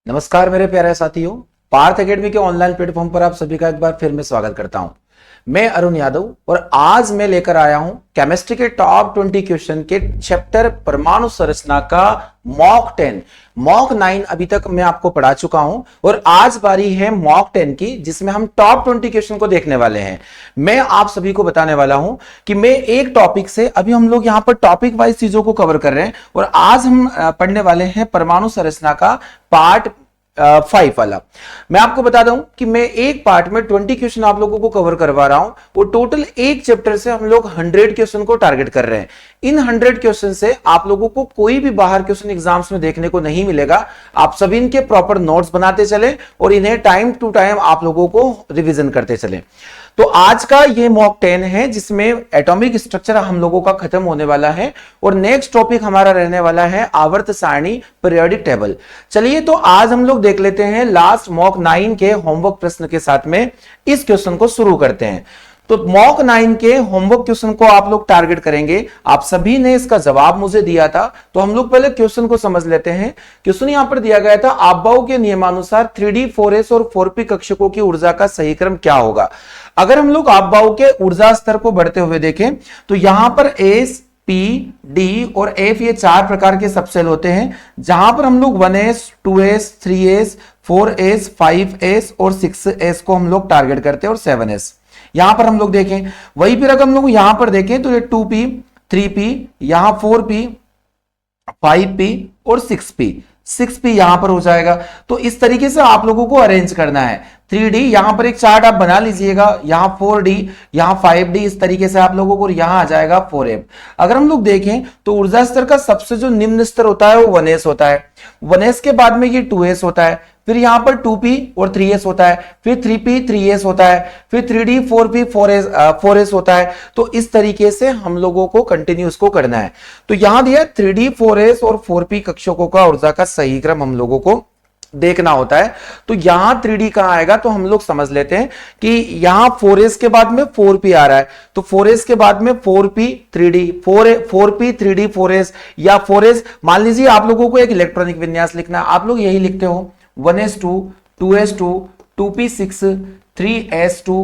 नमस्कार मेरे प्यारे साथियों, पार्थ एकेडमी के ऑनलाइन प्लेटफॉर्म पर आप सभी का एक बार फिर मैं स्वागत करता हूं। मैं अरुण यादव और आज मैं लेकर आया हूं केमिस्ट्री के टॉप 20 क्वेश्चन के चैप्टर परमाणु संरचना का मॉक 10। मॉक 9 अभी तक मैं आपको पढ़ा चुका हूं और आज बारी है मॉक 10 की, जिसमें हम टॉप 20 क्वेश्चन को देखने वाले हैं। मैं आप सभी को बताने वाला हूं कि मैं एक टॉपिक से, अभी हम लोग यहां पर टॉपिक वाइज चीजों को कवर कर रहे हैं और आज हम पढ़ने वाले हैं परमाणु संरचना का पार्ट 5 वाला। मैं आपको बता दूं कि मैं एक पार्ट में 20 क्वेश्चन आप लोगों को कवर करवा रहा हूं और टोटल एक चैप्टर से हम लोग 100 क्वेश्चन को टारगेट कर रहे हैं। इन 100 क्वेश्चन से आप लोगों को कोई भी बाहर क्वेश्चन एग्जाम्स में देखने को नहीं मिलेगा। आप सभी इनके प्रॉपर नोट्स बनाते चले और इन्हें टाइम टू टाइम आप लोगों को रिवीजन करते चले। तो आज का ये मॉक 10 है जिसमें एटॉमिक स्ट्रक्चर हम लोगों का खत्म होने वाला है और नेक्स्ट टॉपिक हमारा रहने वाला है आवर्त सारणी पीरियोडिक टेबल। चलिए तो आज हम लोग देख लेते हैं लास्ट मॉक 9 के होमवर्क प्रश्न के साथ में इस क्वेश्चन को शुरू करते हैं। तो मॉक 9 के होमवर्क क्वेश्चन को आप लोग टारगेट करेंगे। आप सभी ने इसका जवाब मुझे दिया था, तो हम लोग पहले क्वेश्चन को समझ लेते हैं। क्वेश्चन यहां पर दिया गया था, आपबाउ के नियमानुसार 3D 4s और 4p कक्षकों की ऊर्जा का सही क्रम क्या होगा। अगर हम लोग आपबाउ के ऊर्जा स्तर को बढ़ते हुए देखें तो यहां पर एस, पी, डी और एफ ये 4 प्रकार के सबसेल होते हैं, जहां पर हम लोग 1s, 2s, 3s, 4s, 5s और 6s को हम लोग टारगेट करते हैं और 7s यहां पर हम लोग देखें। वही फिर अगर हम लोग यहां पर देखें तो ये 2p, 3p, यहां 4p, 5p और 6p यहां पर हो जाएगा। तो इस तरीके से आप लोगों को अरेंज करना है। 3D यहां पर एक चार्ट आप बना लीजिएगा, यहां 4D, यहां 5D, इस तरीके से आप लोगों को, यहां आ जाएगा 4f। अगर हम लोग देखें तो ऊर्जा स्तर का सबसे जो निम्न स्तर होता है वो 1s होता है। 1s के बाद में ये 2s होता है, फिर यहां पर 2p और 3s होता है, फिर 3p 3s होता है, फिर 3d 4p 4s होता है। तो इस तरीके से हम लोगों को कंटिन्यूस को करना है। तो यहां दिया 3d 4s और 4p कक्षकों का ऊर्जा का सही क्रम हम लोगों को देखना होता है। तो यहां 3D कहां आएगा तो हम लोग समझ लेते हैं कि यहां 4s के बाद में 4p आ रहा है, तो 4s के बाद में 4p 3D 4p 3D 4s या 4s। मान लीजिए आप लोगों को एक इलेक्ट्रॉनिक विन्यास लिखना है, आप लोग यही लिखते हो 1s2, 2s2, 2p6, 3s2,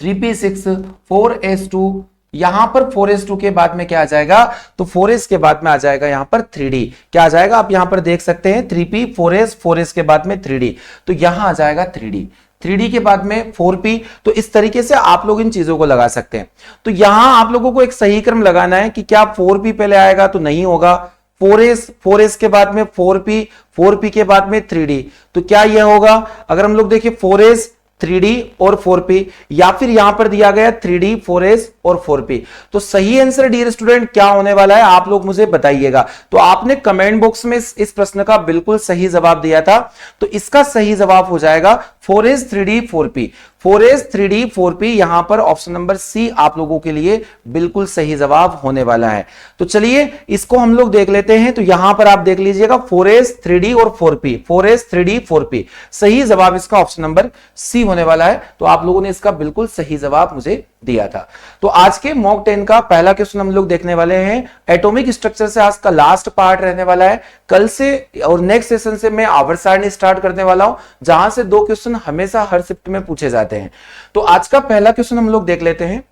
3p6, 4s2। यहां पर 4s2 के बाद में क्या आ जाएगा तो 4s के बाद में आ जाएगा यहां पर 3D। क्या आ जाएगा आप यहां पर देख सकते हैं 3p 4s, 4s के बाद में 3D, तो यहां आ जाएगा 3D, 3D के बाद में 4p। तो इस तरीके से आप लोग इन चीजों को लगा सकते हैं। तो यहां आप लोगों को एक सही क्रम लगाना है कि क्या 4p पहले आएगा तो नहीं होगा, 4s के बाद में 4p के बाद में 3D, तो क्या यह होगा। अगर हम लोग देखें 4s 3D और 4p, या फिर यहां पर दिया गया 3D 4s और 4p, तो सही आंसर डियर स्टूडेंट क्या होने वाला है आप लोग मुझे बताइएगा। तो आपने कमेंट बॉक्स में इस प्रश्न का बिल्कुल सही जवाब दिया था, तो इसका सही जवाब हो जाएगा 4s 3D 4p। 4s 3D 4p यहां पर ऑप्शन नंबर सी आप लोगों के लिए बिल्कुल सही जवाब होने वाला है। तो चलिए इसको हम लोग देख लेते हैं। तो यहां पर आप देख लीजिएगा 4s 3D और 4p, 4s 3D 4p, सही जवाब इसका ऑप्शन नंबर सी होने वाला है। तो आप लोगों ने इसका बिल्कुल सही जवाब मुझे दिया था। तो आज के मॉक 10 का पहला क्वेश्चन हम लोग देखने वाले हैं। एटॉमिक स्ट्रक्चर से आज का लास्ट पार्ट रहने वाला है। कल से और नेक्स्ट सेशन से मैं आवर्त सारणी स्टार्ट करने वाला हूं, जहां से 2 क्वेश्चन हमेशा हर शिफ्ट में पूछे जाते हैं। तो आज का पहला क्वेश्चन हम लोग देख लेते हैं।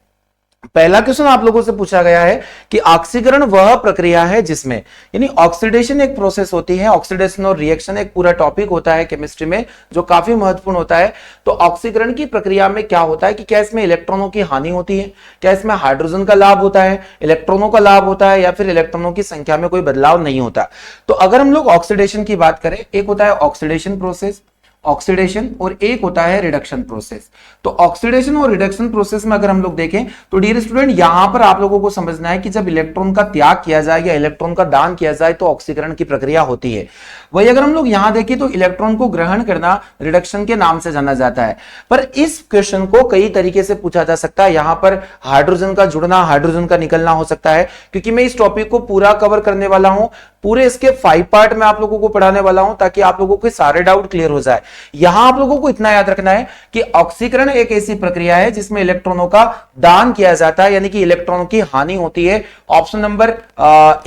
पहला क्वेश्चन आप लोगों से पूछा गया है कि ऑक्सीकरण वह प्रक्रिया है जिसमें, यानी ऑक्सीडेशन एक प्रोसेस होती है। ऑक्सीडेशन और रिएक्शन एक पूरा टॉपिक होता है केमिस्ट्री में जो काफी महत्वपूर्ण होता है। तो ऑक्सीकरण की प्रक्रिया में क्या होता है कि क्या इसमें इलेक्ट्रॉनों की हानि होती है, क्या इसमें हाइड्रोजन का लाभ होता है, इलेक्ट्रॉनों का लाभ होता है, या फिर इलेक्ट्रॉनों की संख्या में कोई बदलाव नहीं होता। तो अगर हम लोग ऑक्सीडेशन की बात करें, एक होता है ऑक्सीडेशन प्रोसेस, ऑक्सीडेशन, और एक होता है रिडक्शन प्रोसेस। तो ऑक्सीडेशन और रिडक्शन प्रोसेस में अगर हम लोग देखें तो डियर स्टूडेंट यहां पर आप लोगों को समझना है कि जब इलेक्ट्रॉन का त्याग किया जाए या इलेक्ट्रॉन का दान किया जाए तो ऑक्सीकरण की प्रक्रिया होती है। वही अगर हम लोग यहां देखें तो इलेक्ट्रॉन को ग्रहण करना रिडक्शन के नाम से जाना जाता है। पर इस क्वेश्चन को कई तरीके से पूछा जा सकता है। यहां पर हाइड्रोजन का जुड़ना, हाइड्रोजन का निकलना हो सकता है, क्योंकि मैं इस टॉपिक को पूरा कवर करने वाला हूं पूरे इसके 5 पार्ट में आप लोगों को पढ़ाने वाला हूं ताकि आप लोगों के सारे डाउट क्लियर हो जाए। यहां आप लोगों को इतना याद रखना है कि ऑक्सीकरण एक ऐसी प्रक्रिया है जिसमें इलेक्ट्रॉनों का दान किया जाता है, यानी कि इलेक्ट्रॉनों की हानि होती है। ऑप्शन नंबर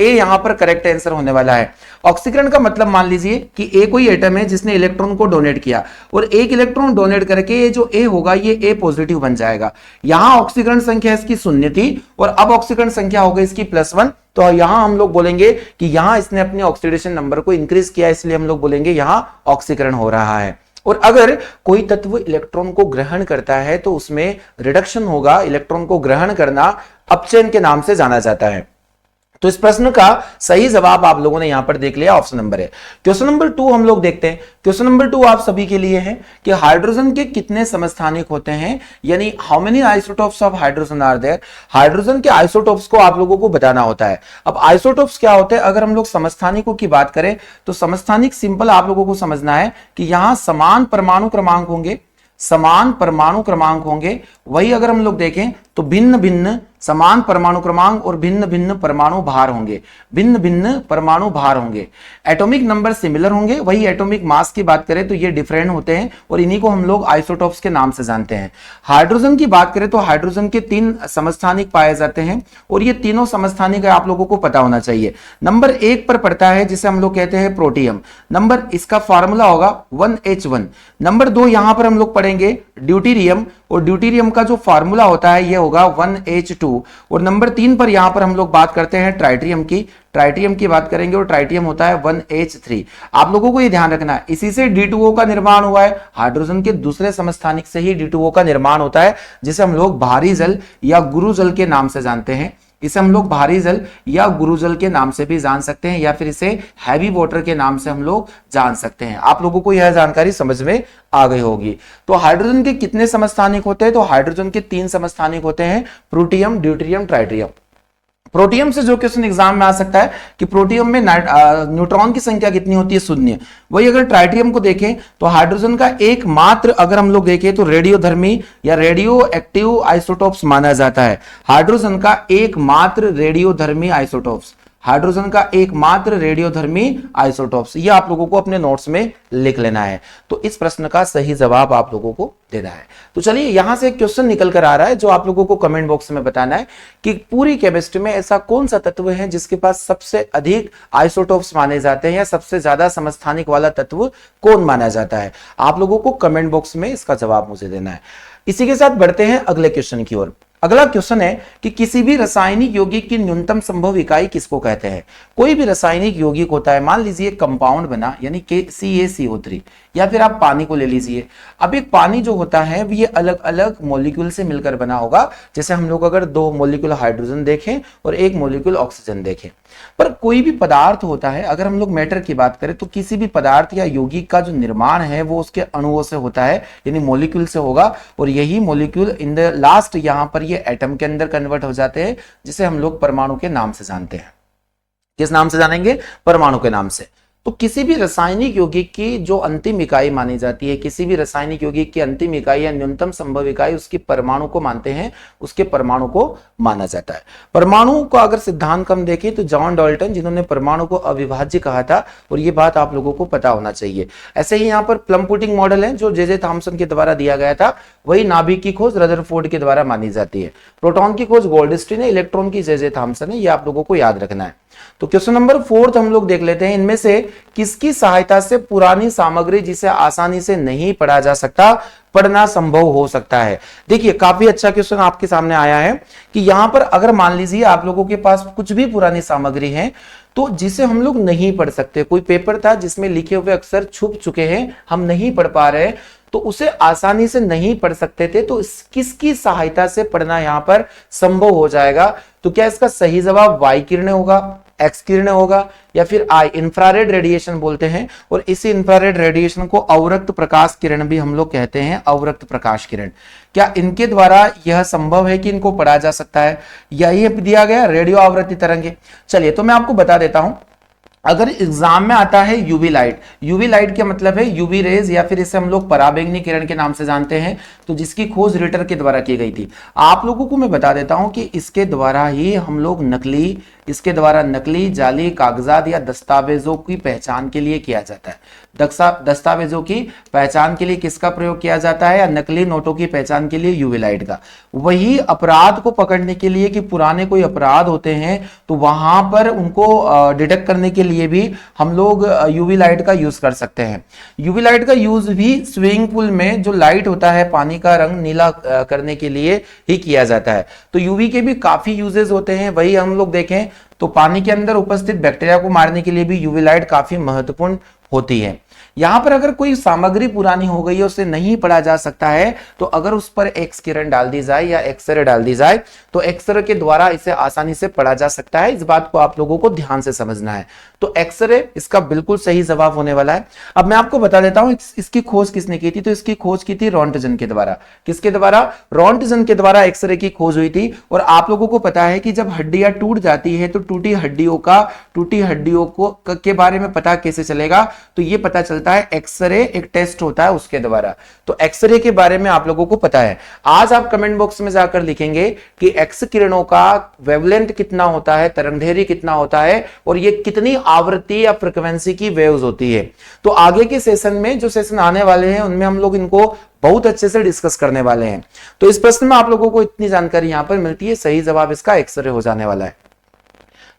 ए यहां पर करेक्ट आंसर होने वाला है। ऑक्सीकरण का मतलब मान लीजिए कि ए कोई एटम है जिसने इलेक्ट्रॉन को डोनेट किया और एक इलेक्ट्रॉन डोनेट करके ये जो ए होगा ये ए पॉजिटिव बन जाएगा। यहां ऑक्सीकरण संख्या इसकी 0 थी और अब ऑक्सीकरण संख्या हो गई इसकी +1, तो यहां हम लोग बोलेंगे कि यहां इसने अपने ऑक्सीडेशन नंबर को इंक्रीज किया, इसलिए हम लोग बोलेंगे यहां ऑक्सीकरण हो रहा है। और अगर कोई तत्व इलेक्ट्रॉन को ग्रहण करता है तो उसमें रिडक्शन होगा। इलेक्ट्रॉन को ग्रहण करना अपचयन के नाम से जाना जाता है। तो इस प्रश्न का सही जवाब आप लोगों ने यहां पर देख लिया, ऑप्शन नंबर है। क्वेश्चन नंबर 2 हम लोग देखते हैं। क्वेश्चन नंबर 2 आप सभी के लिए है कि हाइड्रोजन के कितने समस्थानिक होते हैं, यानी how many isotopes of hydrogen are there. Hydrogen के आइसोटोप्स को आप लोगों को बताना होता है। अब आइसोटोप्स क्या होते हैं, अगर हम लोग समस्थानिकों की बात करें तो समस्थानिक सिंपल आप लोगों को समझना है कि यहां समान परमाणु क्रमांक होंगे, समान परमाणु क्रमांक होंगे। वही अगर हम लोग देखें तो भिन्न भिन्न समान परमाणु क्रमांक और भिन्न भिन्न परमाणु भार होंगे, भिन्न भिन्न परमाणु भार होंगे। एटॉमिक नंबर सिमिलर होंगे। वही एटॉमिक मास की बात करें तो ये डिफरेंट होते हैं और इन्हीं को हम लोग आइसोटोप्स के नाम से जानते हैं। हाइड्रोजन की बात करें तो हाइड्रोजन के 3 समस्थानिक पाए जाते हैं और ये तीनों समस्थानिक आप लोगों को पता होना चाहिए। नंबर 1 पर पड़ता है जिसे हम लोग कहते हैं प्रोटियम। नंबर इसका फॉर्मूला होगा 1H1। नंबर 2 यहां पर हम लोग पढ़ेंगे ड्यूटीरियम और ड्यूटीरियम का जो फॉर्मूला होता है ये होगा 1H2। और नंबर 3 पर यहां पर हम लोग बात करते हैं ट्राइटियम की। ट्राइटियम की बात करेंगे और ट्राइटियम होता है 1H3। आप लोगों को ये ध्यान रखना है इसी से D2O का निर्माण हुआ है। हाइड्रोजन के दूसरे समस्थानिक से ही D2O का निर्माण होता है, जिसे हम लोग भारी जल या गुरु जल के नाम से जानते हैं। इसे हम लोग भारी जल या गुरु जल के नाम से भी जान सकते हैं या फिर इसे हैवी वाटर के नाम से हम लोग जान सकते हैं। आप लोगों को यह जानकारी समझ में आ गई होगी। तो हाइड्रोजन के कितने समस्थानिक होते हैं, तो हाइड्रोजन के 3 समस्थानिक होते हैं, प्रोटियम, ड्यूटेरियम, ट्राइटियम। प्रोटियम से जो क्वेश्चन एग्जाम में आ सकता है कि प्रोटियम में न्यूट्रॉन की संख्या कितनी होती है, 0। वही अगर ट्राइटियम को देखें तो हाइड्रोजन का एकमात्र अगर हम लोग देखें तो रेडियोधर्मी या रेडियो एक्टिव आइसोटोप्स माना जाता है। हाइड्रोजन का एकमात्र रेडियोधर्मी आइसोटोप्स, हाइड्रोजन का एकमात्र रेडियोधर्मी आइसोटोप्स, ये आप लोगों को अपने नोट्स में लिख लेना है। तो इस प्रश्न का सही जवाब आप लोगों को देना है। तो चलिए यहां से एक क्वेश्चन निकल कर आ रहा है जो आप लोगों को कमेंट बॉक्स में बताना है कि पूरी केमिस्ट्री में ऐसा कौन सा तत्व है जिसके पास सबसे अधिक आइसोटोप्स माने जाते हैं या सबसे ज्यादा समस्थानिक वाला तत्व कौन माना जाता है। आप लोगों को कमेंट बॉक्स में इसका जवाब मुझे देना है। इसी के साथ बढ़ते हैं अगले क्वेश्चन की ओर। अगला क्वेश्चन है कि किसी भी रासायनिक यौगिक की न्यूनतम संभव इकाई किसको कहते हैं। कोई भी रासायनिक यौगिक होता है, मान लीजिए कंपाउंड बना यानी कि CaCO3, या फिर आप पानी को ले लीजिए। अब एक पानी जो होता है ये अलग अलग मॉलिक्यूल से मिलकर बना होगा। जैसे हम लोग अगर 2 मॉलिक्यूल हाइड्रोजन देखें और 1 मॉलिक्यूल ऑक्सीजन देखें। पर कोई भी पदार्थ होता है, अगर हम लोग मैटर की बात करें तो किसी भी पदार्थ या यौगिक का जो निर्माण है वो उसके अणुओं से होता है, यानी मॉलिक्यूल से होगा। और यही मॉलिक्यूल इन द लास्ट यहां पर ये एटम के अंदर कन्वर्ट हो जाते हैं, जिसे हम लोग परमाणु के नाम से जानते हैं। किस नाम से जानेंगे? परमाणु के नाम से। तो किसी भी रासायनिक यौगिक की जो अंतिम इकाई मानी जाती है, किसी भी रासायनिक यौगिक की अंतिम इकाई या न्यूनतम संभव इकाई उसकी परमाणु को मानते हैं, उसके परमाणु को माना जाता है। परमाणु को अगर सिद्धांत हम देखें तो जॉन डाल्टन जिन्होंने परमाणु को अविभाज्य कहा था, और ये बात आप लोगों को पता होना चाहिए। ऐसे ही यहाँ पर प्लम पुडिंग मॉडल है जो जे थॉमसन के द्वारा दिया गया था। वही नाभिक की खोज रदरफोर्ड के द्वारा मानी जाती है। प्रोटॉन की खोज गोल्डस्टीन है, इलेक्ट्रॉन की जे थॉमसन है। ये आप लोगों को याद रखना है। तो क्वेश्चन नंबर 4 हम लोग देख लेते हैं। इनमें से किसकी सहायता से पुरानी सामग्री जिसे आसानी से नहीं पढ़ा जा सकता पढ़ना संभव हो सकता है। देखिए काफी अच्छा क्वेश्चन आपके सामने आया है कि यहां पर अगर मान लीजिए आप लोगों के पास कुछ भी पुरानी सामग्री है तो जिसे हम लोग नहीं पढ़ सकते, कोई पेपर था जिसमें लिखे हुए अक्षर छुप चुके हैं, हम नहीं पढ़ पा रहे, तो उसे आसानी से नहीं पढ़ सकते थे, तो किसकी सहायता से पढ़ना यहां पर संभव हो जाएगा। तो क्या इसका सही जवाब वाई किरणें होगा, एक्स किरणें होगा, या फिर आई इंफ्रारेड रेडिएशन बोलते हैं। और इसी इंफ्रारेड रेडिएशन को अवरक्त प्रकाश किरण भी हम लोग कहते हैं, अवरक्त प्रकाश किरण। क्या इनके द्वारा यह संभव है कि इनको पढ़ा जा सकता है? यही दिया गया रेडियो आवृत्ति तरंगे। चलिए तो मैं आपको बता देता हूं। अगर एग्जाम में आता है यूवी लाइट, यूवी लाइट का मतलब है यूवी रेज, या फिर इसे हम लोग पराबैंगनी किरण के नाम से जानते हैं, तो जिसकी खोज रिटर के द्वारा की गई थी। आप लोगों को मैं बता देता हूं कि इसके द्वारा ही हम लोग नकली इसके द्वारा नकली, जाली कागजात या दस्तावेजों की पहचान के लिए किया जाता है। दस्तावेजों की पहचान के लिए किसका प्रयोग किया जाता है, या नकली नोटों की पहचान के लिए यूवी लाइट का। वही अपराध को पकड़ने के लिए कि पुराने कोई अपराध होते हैं तो वहां पर उनको डिटेक्ट करने के लिए भी हम लोग यूवी लाइट का यूज कर सकते हैं। यूवी लाइट का यूज भी स्विमिंग पूल में जो लाइट होता है पानी का रंग नीला करने के लिए ही किया जाता है। तो यूवी के भी काफी यूजेस होते हैं। वही हम लोग देखें तो पानी के अंदर उपस्थित बैक्टीरिया को मारने के लिए भी यूवी लाइट काफी महत्वपूर्ण होती है। यहां पर अगर कोई सामग्री पुरानी हो गई है, उसे नहीं पढ़ा जा सकता है, तो अगर उस पर एक्स किरण डाल दी जाए या एक्सरे डाल दी जाए तो एक्सरे के द्वारा इसे आसानी से पढ़ा जा सकता है। इस बात को आप लोगों को ध्यान से समझना है। तो एक्सरे इसका बिल्कुल सही जवाब होने वाला है। अब मैं आपको बता देता हूं इसकी खोज किसने की थी। तो इसकी खोज की थी रोंटजन के द्वारा। किसके द्वारा? रोंटजन के द्वारा एक्सरे की खोज हुई थी। और आप लोगों को पता है कि जब हड्डियां टूट जाती है तो टूटी हड्डियों को के बारे में पता कैसे चलेगा? तो ये पता चलता है एक्सरे, एक टेस्ट होता है उसके द्वारा। तो एक्सरे के बारे में आप लोगों को पता है। आज आप कमेंट बॉक्स में जाकर लिखेंगे कि एक्स किरणों का वेवलेंथ कितना होता है, तरंगदैर्घ्य कितना होता है, और ये कितनी आवृत्ति या फ्रीक्वेंसी की वेव्स होती है। तो आगे के सेशन में, जो सेशन आने वाले हैं, उनमें हम लोग इनको बहुत अच्छे से डिस्कस करने वाले हैं। तो इस प्रश्न में आप लोगों को इतनी जानकारी यहां पर मिलती है। सही जवाब इसका एक्सरे हो जाने वाला है।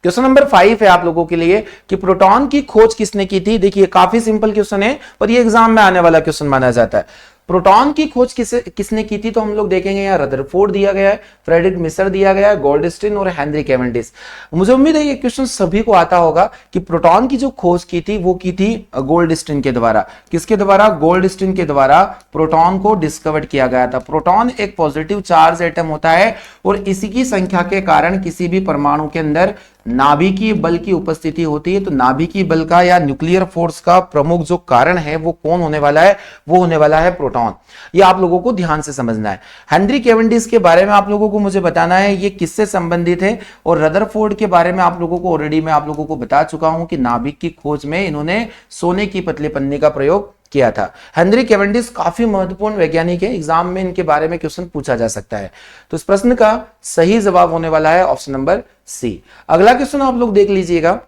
क्वेश्चन नंबर 5 है आप लोगों के लिए कि प्रोटॉन की खोज किसने की थी। देखिए काफी सिंपल क्वेश्चन है, पर ये एग्जाम में आने वाला क्वेश्चन माना जाता है। प्रोटॉन की खोज किसने की थी? तो हम लोग देखेंगे यहाँ रदरफोर्ड दिया गया है, फ्रेडरिक मिसर दिया गया है, गोल्डस्टीन और हेनरी कैवेंडिश। मुझे उम्मीद है ये क्वेश्चन सभी को आता होगा कि प्रोटॉन की जो खोज की थी वो की थी गोल्डस्टीन के द्वारा। किसके द्वारा? गोल्डस्टीन के द्वारा प्रोटॉन को डिस्कवर्ड किया गया था। प्रोटॉन एक पॉजिटिव चार्ज एटम होता है और इसी की संख्या के कारण किसी भी परमाणु के अंदर नाभिकीय बल की उपस्थिति होती है। तो नाभिकीय बल का या न्यूक्लियर फोर्स का प्रमुख जो कारण है वो कौन होने वाला है? वो होने वाला है प्रोटॉन। ये आप लोगों को ध्यान से समझना है। हेनरी कैवेंडिश के बारे में आप लोगों को मुझे बताना है ये किससे संबंधित है। और रदरफोर्ड के बारे में आप लोगों को ऑलरेडी मैं आप लोगों को बता चुका हूं कि नाभिक की खोज में इन्होंने सोने की पतली पन्नी का प्रयोग किया था। हेनरी कैवेंडिश काफी महत्वपूर्ण वैज्ञानिक है। एग्जाम में इनके बारे में क्वेश्चन पूछा जा सकता है। तो इस प्रश्न का सही जवाब होने वाला है ऑप्शन नंबर सी। अगला क्वेश्चन आप लोग देख लीजिएगा।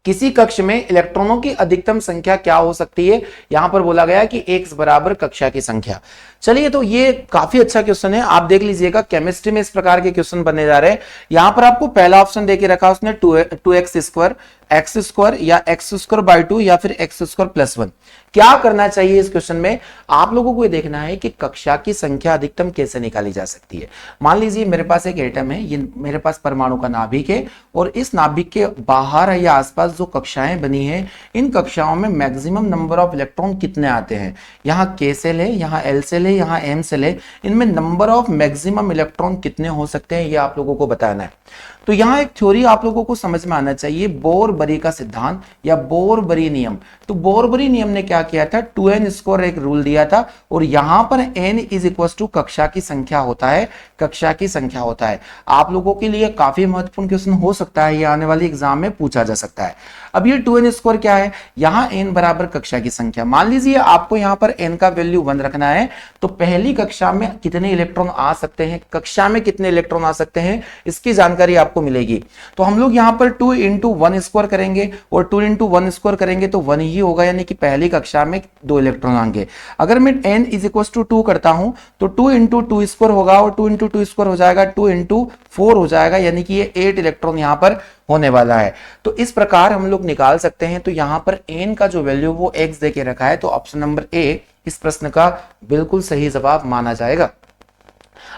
किसी कक्ष में इलेक्ट्रॉनों की अधिकतम संख्या क्या हो सकती है? यहां पर बोला गया है कि x बराबर कक्षा की संख्या। चलिए, तो ये काफी अच्छा क्वेश्चन है। आप देख लीजिएगा केमिस्ट्री में इस प्रकार के क्वेश्चन बनने जा रहे हैं। यहां पर आपको पहला ऑप्शन देके रखा उसने 2x स्क्वायर, एक्स स्क्वायर या एक्स स्क्वायर बाई 2 या फिर एक्स स्क्वायर प्लस 1। क्या करना चाहिए इस क्वेश्चन में? आप लोगों को ये देखना है कि कक्षा की संख्या अधिकतम कैसे निकाली जा सकती है। मान लीजिए मेरे पास एक एटम है, ये मेरे पास परमाणु का नाभिक है और इस नाभिक के बाहर या आसपास जो कक्षाएं बनी हैं, इन कक्षाओं में मैक्सिमम नंबर ऑफ इलेक्ट्रॉन कितने आते हैं। यहाँ K सेल है, यहाँ L सेल है, यहाँ M सेल है। इनमें नंबर ऑफ मैक्सिमम इलेक्ट्रॉन कितने हो सकते हैं, ये आप लोगों को बताना है। तो यहां एक थ्योरी आप लोगों को समझ में आना चाहिए, बोर-बरी का सिद्धांत या बोर-बरी नियम। तो बोर-बरी नियम ने क्या किया था? 2n स्क्वायर एक रूल दिया था और यहां पर n इज इक्वल टू कक्षा की संख्या होता है। कक्षा की संख्या होता है। आप लोगों के लिए काफी महत्वपूर्ण क्वेश्चन हो सकता है, ये आने वाले एग्जाम में पूछा जा सकता है। अब ये 2n स्क्वायर क्या है? यहां n बराबर कक्षा की संख्या। मान लीजिए आपको यहां पर n का वैल्यू 1 रखना है, तो पहली कक्षा में कितने इलेक्ट्रॉन आ सकते हैं, कक्षा में कितने इलेक्ट्रॉन आ सकते हैं, इसकी जानकारी आपको मिलेगी। तो हम लोग यहां पर 2 इंटू 1 स्क्वायर करेंगे और 2 इंटू 1 स्क्वायर करेंगे तो 1 ही होगा, यानी कि पहली कक्षा में 2 इलेक्ट्रॉन आएंगे। अगर मैं n इज इक्वल टू 2 करता हूं तो 2 इंटू 2 स्क्वायर होगा और 2 इंटू 2 स्क्वायर हो जाएगा 2 इंटू 4 हो जाएगा, यानी कि ये 8 इलेक्ट्रॉन यहां पर होने वाला है। तो इस प्रकार हम लोग निकाल सकते हैं। तो यहां पर n का जो वैल्यू वो x देके रखा है, तो ऑप्शन नंबर ए इस प्रश्न का बिल्कुल सही जवाब माना जाएगा।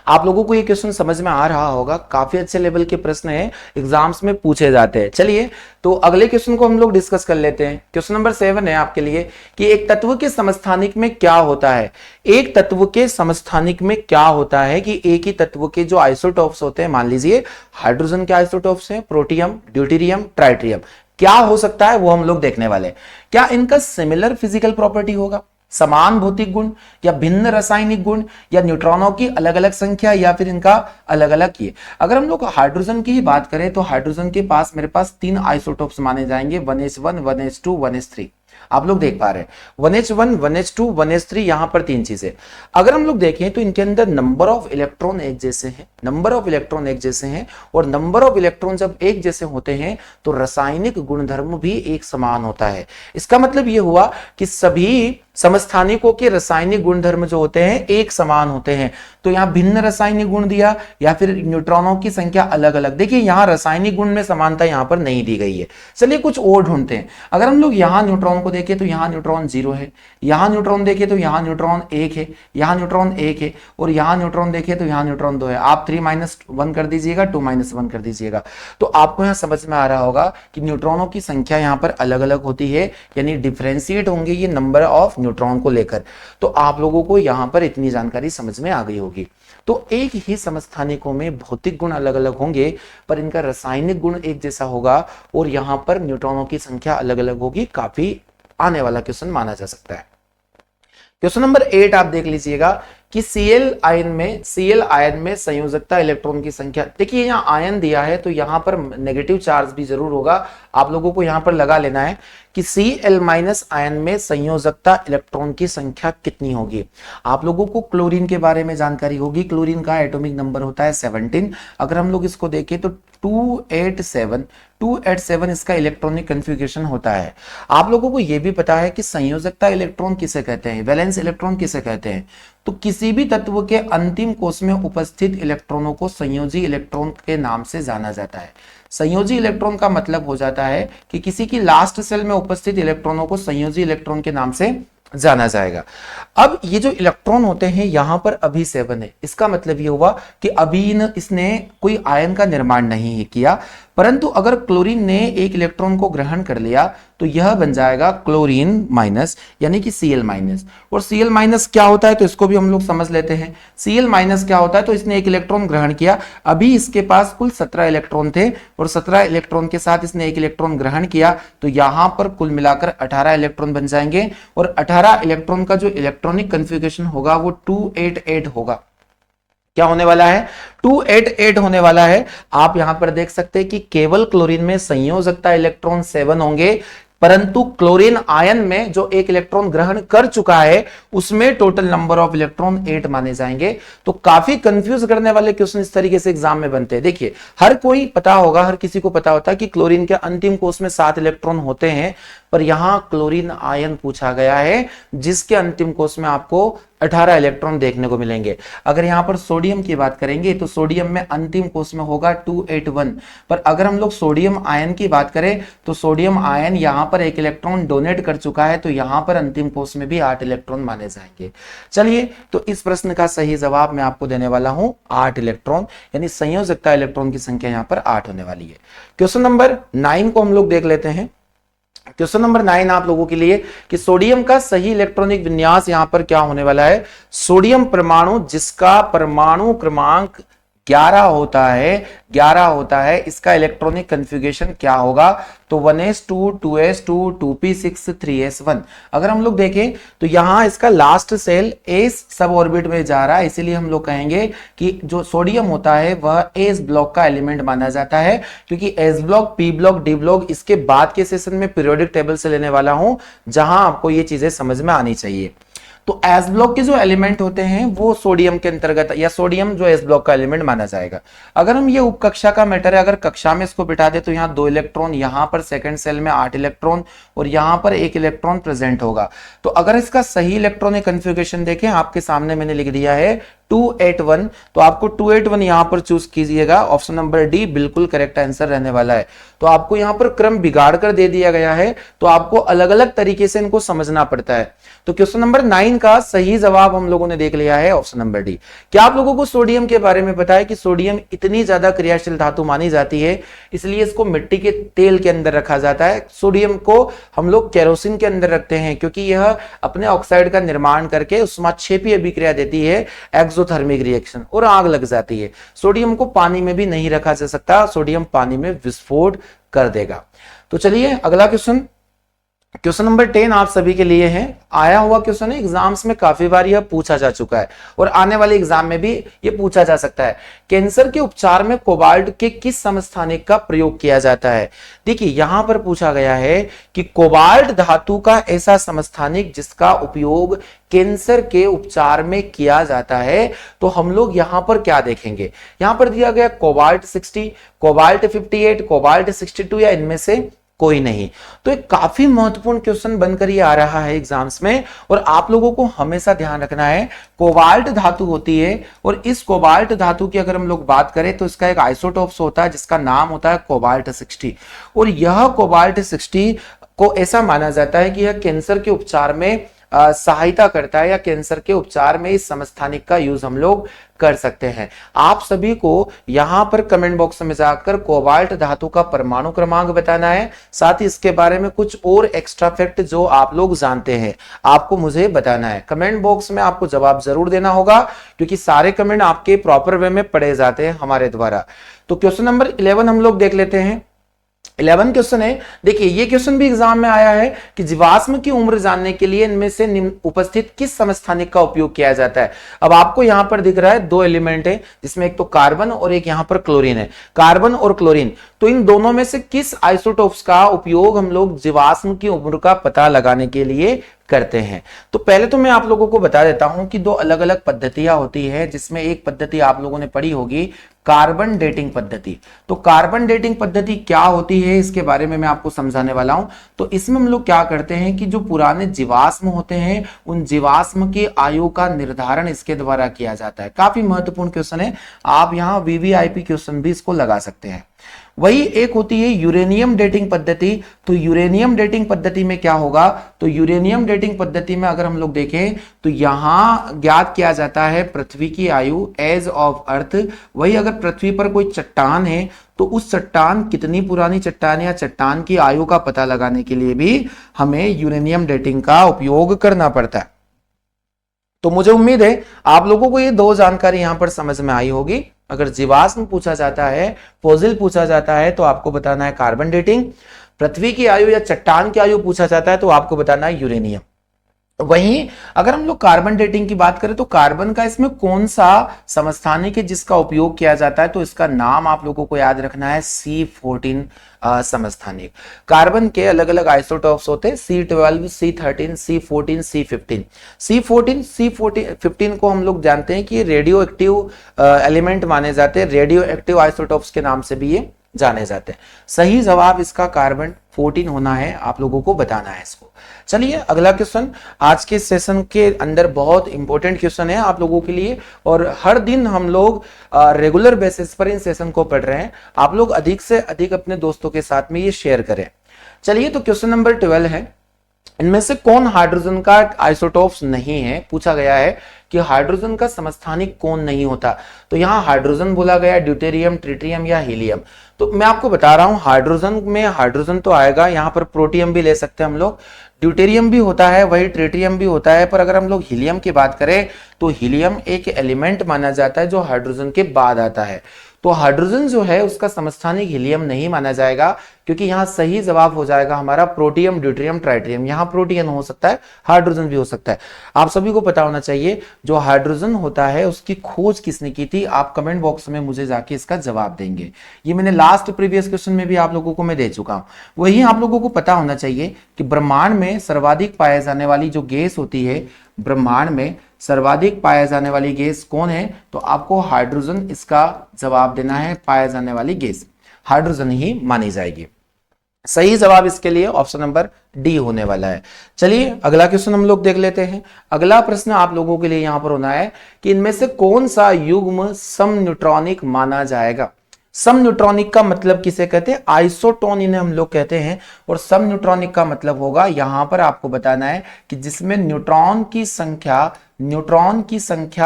आप लोगों को ये क्वेश्चन समझ में आ रहा होगा, काफी अच्छे लेवल के प्रश्न हैं, एग्जाम्स में पूछे जाते हैं। चलिए, तो अगले क्वेश्चन को हम लोग डिस्कस कर लेते हैं। क्वेश्चन नंबर 7 है आपके लिए कि एक तत्व के समस्थानिक में क्या होता है। एक तत्व के समस्थानिक में क्या होता है कि एक ही तत्व के जो आइसोटोप्स होते हैं, मान लीजिए हाइड्रोजन के आइसोटोप्स हैं, प्रोटियम, ड्यूटेरियम, ट्राइटियम, क्या हो सकता है वो हम लोग देखने वाले। क्या इनका सिमिलर फिजिकल प्रॉपर्टी होगा, समान भौतिक गुण, या भिन्न रासायनिक गुण, या न्यूट्रॉनों की अलग अलग संख्या, या फिर इनका अलग अलग ये। अगर हम लोग हाइड्रोजन की ही बात करें तो हाइड्रोजन के पास मेरे पास 3 आइसोटोप्स माने जाएंगे, 1s1, 1s2, 1s3। आप लोग देख पा रहे हैं 1h1, 1h2, 1h3, यहां पर 3 चीजें। अगर हम लोग देखें तो इनके अंदर नंबर ऑफ इलेक्ट्रॉन एक जैसे हैं, नंबर ऑफ इलेक्ट्रॉन एक जैसे हैं, और नंबर ऑफ इलेक्ट्रॉन जब एक जैसे होते हैं तो रासायनिक गुणधर्म भी एक समान होता है। इसका मतलब यह हुआ कि सभी समस्थानिकों के रासायनिक गुणधर्म जो होते हैं एक समान होते हैं। तो यहां भिन्न रासायनिक गुण दिया या फिर न्यूट्रॉनों की संख्या अलग अलग, देखिए यहां रासायनिक गुण में समानता यहां पर नहीं दी गई है। चलिए कुछ और ढूंढते हैं। अगर हम लोग यहां न्यूट्रॉन को देखें तो यहां न्यूट्रॉन 0 है, यहां न्यूट्रॉन देखें तो यहां न्यूट्रॉन 1 है, यहां न्यूट्रॉन 1 है, और यहां न्यूट्रॉन देखें तो यहां न्यूट्रॉन 2 है। आप 3-1 कर दीजिएगा, 2-1 कर दीजिएगा, तो आपको यहां समझ में आ रहा होगा कि न्यूट्रॉनों की संख्या यहां पर अलग अलग होती है, यानी डिफरेंशिएट होंगे ये नंबर ऑफ न्यूट्रॉन को लेकर। तो आप लोगों को यहां पर इतनी जानकारी समझ में आ गई होगी। तो एक ही समस्थानिकों में भौतिक गुण अलग अलग होंगे पर इनका रासायनिक गुण एक जैसा होगा, और यहां पर न्यूट्रॉनों की संख्या अलग अलग होगी। काफी आने वाला क्वेश्चन माना जा सकता है। क्वेश्चन नंबर 8 आप देख लीजिएगा कि Cl आयन में संयोजकता इलेक्ट्रॉन की संख्या। देखिए यहां आयन दिया है तो यहां पर नेगेटिव चार्ज भी जरूर होगा, आप लोगों को यहां पर लगा लेना है कि Cl- आयन में संयोजकता इलेक्ट्रॉन की संख्या कितनी होगी। आप लोगों को क्लोरीन के बारे में जानकारी होगी, क्लोरीन का एटॉमिक नंबर होता है 17। अगर हम लोग इसको देखें तो 287 इसका इलेक्ट्रॉनिक कन्फिगरेशन होता है। आप लोगों को यह भी पता है कि संयोजकता इलेक्ट्रॉन किसे कहते हैं, वैलेंस इलेक्ट्रॉन किसे कहते हैं। तो किसी भी तत्व के अंतिम कोश में उपस्थित इलेक्ट्रॉनों को संयोजी इलेक्ट्रॉन के नाम से जाना जाता है। संयोजी इलेक्ट्रॉन का मतलब हो जाता है कि किसी की लास्ट सेल में उपस्थित इलेक्ट्रॉनों को संयोजी इलेक्ट्रॉन के नाम से जाना जाएगा। अब ये जो इलेक्ट्रॉन होते हैं यहां पर अभी 7 है, इसका मतलब ये हुआ कि अभी इसने कोई आयन का निर्माण नहीं किया, परंतु अगर क्लोरीन ने एक इलेक्ट्रॉन को ग्रहण कर लिया तो यह बन जाएगा क्लोरीन माइनस, यानी कि Cl माइनस। और Cl माइनस क्या होता है तो इसको भी हम लोग समझ लेते हैं। Cl माइनस क्या होता है, तो इसने एक इलेक्ट्रॉन ग्रहण किया, अभी इसके पास कुल 17 इलेक्ट्रॉन थे, और 17 इलेक्ट्रॉन के साथ इसने एक इलेक्ट्रॉन ग्रहण किया, तो यहां पर कुल मिलाकर 18 इलेक्ट्रॉन बन जाएंगे। और 18 इलेक्ट्रॉन का जो इलेक्ट्रॉनिक कन्फिगरेशन होगा वो 288 होगा। क्या होने वाला है, 288 होने वाला है। आप यहां पर देख सकते हैं कि केवल क्लोरीन में संयोजकता इलेक्ट्रॉन 7 होंगे, परंतु क्लोरीन आयन में जो एक इलेक्ट्रॉन ग्रहण कर चुका है उसमें टोटल नंबर ऑफ इलेक्ट्रॉन 8 माने जाएंगे। तो काफी कंफ्यूज करने वाले क्वेश्चन इस तरीके से एग्जाम में बनते हैं। देखिए हर कोई पता होगा, हर किसी को पता होता है कि क्लोरीन के अंतिम कोश में 7 इलेक्ट्रॉन होते हैं, पर यहां क्लोरीन आयन पूछा गया है जिसके अंतिम कोश में आपको 18 इलेक्ट्रॉन देखने को मिलेंगे। अगर यहां पर सोडियम की बात करेंगे तो सोडियम में अंतिम कोश में होगा 281, पर अगर हम लोग सोडियम आयन की बात करें तो सोडियम आयन यहां पर एक इलेक्ट्रॉन डोनेट कर चुका है, तो यहां पर अंतिम कोश में भी 8 इलेक्ट्रॉन माने जाएंगे। चलिए तो इस प्रश्न का सही जवाब मैं आपको देने वाला हूं 8 इलेक्ट्रॉन, यानी संयोजकता इलेक्ट्रॉन की संख्या यहां पर 8 होने वाली है। क्वेश्चन नंबर 9 को हम लोग देख लेते हैं। क्वेश्चन नंबर 9 आप लोगों के लिए कि सोडियम का सही इलेक्ट्रॉनिक विन्यास यहां पर क्या होने वाला है। सोडियम परमाणु जिसका परमाणु क्रमांक 11 होता है, इसका इलेक्ट्रॉनिक कन्फिगरेशन क्या होगा, तो 1s2 2s2 2p6 3s1। अगर हम लोग देखें तो यहां इसका लास्ट सेल s सब ऑर्बिट में जा रहा है, इसीलिए हम लोग कहेंगे कि जो सोडियम होता है वह s ब्लॉक का एलिमेंट माना जाता है, क्योंकि s block, p block, d block इसके बाद के सेशन में पीरियोडिक टेबल से लेने वाला हूं, जहां आपको ये चीजें समझ में आनी चाहिए। तो एस ब्लॉक के जो एलिमेंट होते हैं वो सोडियम के अंतर्गत, या सोडियम जो एस ब्लॉक का एलिमेंट माना जाएगा। अगर हम ये उपकक्षा का मैटर है, अगर कक्षा में इसको बिठा दे तो यहाँ 2 इलेक्ट्रॉन, यहाँ पर सेकंड सेल में 8 इलेक्ट्रॉन, और यहाँ पर 1 इलेक्ट्रॉन प्रेजेंट होगा। तो अगर इसका सही इलेक्ट्रॉनिक कन्फिगरेशन देखें, आपके सामने मैंने लिख दिया है 281, तो आपको 281 यहां पर चूज कीजिएगा। ऑप्शन नंबर डी बिल्कुल करेक्ट आंसर रहने वाला है। तो आपको यहां पर क्रम बिगाड़ कर दे दिया गया है, तो आपको अलग अलग तरीके से इनको समझना पड़ता है। तो क्वेश्चन नंबर 9 का सही जवाब हम लोगों ने देख लिया है, ऑप्शन नंबर डी। क्या आप लोगों को सोडियम के बारे में पता है कि सोडियम इतनी ज्यादा क्रियाशील धातु मानी जाती है, इसलिए इसको मिट्टी के तेल के अंदर रखा जाता है। सोडियम को हम लोग केरोसिन के अंदर रखते हैं, क्योंकि यह अपने ऑक्साइड का निर्माण करके उसमें क्षेपीय अभिक्रिया देती है, एक्सोथर्मिक रिएक्शन, और आग लग जाती है। सोडियम को पानी में भी नहीं रखा जा सकता, सोडियम पानी में विस्फोट कर देगा। तो चलिए अगला क्वेश्चन, क्वेश्चन नंबर 10 आप सभी के लिए है, आया हुआ क्वेश्चन है, एग्जाम्स में काफी बार यह पूछा जा चुका है और आने वाले एग्जाम में भी यह पूछा जा सकता है। कैंसर के उपचार में कोबाल्ट के किस समस्थानिक का प्रयोग किया जाता है? देखिए यहां पर पूछा गया है कि कोबाल्ट धातु का ऐसा समस्थानिक जिसका उपयोग कैंसर के उपचार में किया जाता है, तो हम लोग यहां पर क्या देखेंगे? यहां पर दिया गया कोबाल्ट 60, कोबाल्ट 58, कोबाल्ट 62 या इनमें से कोई नहीं। तो एक काफी महत्वपूर्ण क्वेश्चन बनकर ये आ रहा है एग्जाम्स में और आप लोगों को हमेशा ध्यान रखना है, कोबाल्ट धातु होती है और इस कोबाल्ट धातु की अगर हम लोग बात करें तो इसका एक आइसोटोप्स होता है जिसका नाम होता है कोबाल्ट 60 और यह कोबाल्ट 60 को ऐसा माना जाता है कि यह कैंसर के उपचार में सहायता करता है या कैंसर के उपचार में इस समस्थानिक का यूज हम लोग कर सकते हैं। आप सभी को यहां पर कमेंट बॉक्स में जाकर कोबाल्ट धातु का परमाणु क्रमांक बताना है, साथ ही इसके बारे में कुछ और एक्स्ट्रा फैक्ट जो आप लोग जानते हैं आपको मुझे बताना है। कमेंट बॉक्स में आपको जवाब जरूर देना होगा क्योंकि सारे कमेंट आपके प्रॉपर वे में पढ़े जाते हैं हमारे द्वारा। तो क्वेश्चन नंबर 11 हम लोग देख लेते हैं। 11 क्वेश्चन है, देखिए ये क्वेश्चन भी एग्जाम में आया है कि जीवाश्म की उम्र जानने के लिए इनमें से निम्न उपस्थित किस समस्थानिक का उपयोग किया जाता है? अब आपको यहां पर दिख रहा है दो एलिमेंट है जिसमें एक तो कार्बन और एक यहां पर क्लोरीन है, कार्बन और क्लोरीन। तो इन दोनों में से किस आइसोटोप्स का उपयोग हम लोग जीवाश्म की उम्र का पता लगाने के लिए करते हैं? तो पहले तो मैं आप लोगों को बता देता हूं कि दो अलग अलग पद्धतियां होती है, जिसमें एक पद्धति आप लोगों ने पढ़ी होगी कार्बन डेटिंग पद्धति। तो कार्बन डेटिंग पद्धति क्या होती है इसके बारे में मैं आपको समझाने वाला हूं। तो इसमें हम लोग क्या करते हैं कि जो पुराने जीवाश्म होते हैं उन जीवाश्म की आयु का निर्धारण इसके द्वारा किया जाता है। काफी महत्वपूर्ण क्वेश्चन है, आप यहां वीवीआईपी क्वेश्चन भी इसको लगा सकते हैं। वही एक होती है यूरेनियम डेटिंग पद्धति। तो यूरेनियम डेटिंग पद्धति में क्या होगा? तो यूरेनियम डेटिंग पद्धति में अगर हम लोग देखें तो यहां ज्ञात किया जाता है पृथ्वी की आयु एज ऑफ अर्थ। वही अगर पृथ्वी पर कोई चट्टान है तो उस चट्टान कितनी पुरानी चट्टान या चट्टान की आयु का पता लगाने के लिए भी हमें यूरेनियम डेटिंग का उपयोग करना पड़ता है। तो मुझे उम्मीद है आप लोगों को ये दो जानकारी यहां पर समझ में आई होगी। अगर जीवाश्म पूछा जाता है, फॉसिल पूछा जाता है तो आपको बताना है कार्बन डेटिंग, पृथ्वी की आयु या चट्टान की आयु पूछा जाता है तो आपको बताना है यूरेनियम। वहीं अगर हम लोग कार्बन डेटिंग की बात करें तो कार्बन का इसमें कौन सा समस्थानिक है जिसका उपयोग किया जाता है? तो इसका नाम आप लोगों को याद रखना है C14 समस्थानिक। कार्बन के अलग अलग आइसोटोप्स होते हैं C12, C13, C14, C15। C15 को हम लोग जानते हैं कि ये रेडियो एक्टिव एलिमेंट माने जाते हैं, रेडियो एक्टिव आइसोटोप्स के नाम से भी ये जाने जाते हैं। सही जवाब इसका कार्बन 14 होना है, आप लोगों को बताना है इसको। चलिए अगला क्वेश्चन आज के सेशन के अंदर बहुत इंपॉर्टेंट क्वेश्चन है आप लोगों के लिए और हर दिन हम लोग रेगुलर बेसिस पर इन सेशन को पढ़ रहे हैं। आप लोग अधिक से अधिक अपने दोस्तों के साथ में ये शेयर करें। चलिए तो क्वेश्चन नंबर 12 है, इनमें से कौन हाइड्रोजन का आइसोटोप्स नहीं है? पूछा गया है कि हाइड्रोजन का समस्थानिक कौन नहीं होता। तो यहां हाइड्रोजन बोला गया, ड्यूटेरियम, ट्रिटियम या हीलियम। तो मैं आपको बता रहा हूं हाइड्रोजन में हाइड्रोजन तो आएगा, यहां पर प्रोटियम भी ले सकते हैं हम लोग, ड्यूटेरियम भी होता है, वही ट्रिटियम भी होता है। पर अगर हम लोग हीलियम की बात करें तो हीलियम एक एलिमेंट माना जाता है जो हाइड्रोजन के बाद आता है। तो हाइड्रोजन जो है उसका समस्थानिक हीलियम नहीं माना जाएगा क्योंकि यहां सही जवाब हो जाएगा हमारा प्रोटियम, ड्यूटेरियम, ट्राइटियम। यहां प्रोटियम हो सकता है, हाइड्रोजन भी हो सकता है। आप सभी को पता होना चाहिए जो हाइड्रोजन होता है उसकी खोज किसने की थी? आप कमेंट बॉक्स में मुझे जाके इसका जवाब देंगे। ये मैंने लास्ट प्रीवियस क्वेश्चन में भी आप लोगों को मैं दे चुका हूं। वही आप लोगों को पता होना चाहिए कि ब्रह्मांड में सर्वाधिक पाए जाने वाली जो गैस होती है, ब्रह्मांड में सर्वाधिक पाया जाने वाली गैस कौन है? तो आपको हाइड्रोजन इसका जवाब देना है। पाया जाने वाली गैस हाइड्रोजन ही मानी जाएगी। सही जवाब इसके लिए ऑप्शन नंबर डी होने वाला है। चलिए अगला क्वेश्चन हम लोग देख लेते हैं। अगला प्रश्न आप लोगों के लिए यहां पर होना है कि इनमें से कौन सा युग्म समन्यूट्रॉनिक माना जाएगा? समन्यूट्रॉनिक का मतलब किसे कहते हैं? आइसोटोन इन्हें हम लोग कहते हैं। और समन्यूट्रॉनिक का मतलब होगा, यहां पर आपको बताना है कि जिसमें न्यूट्रॉन की संख्या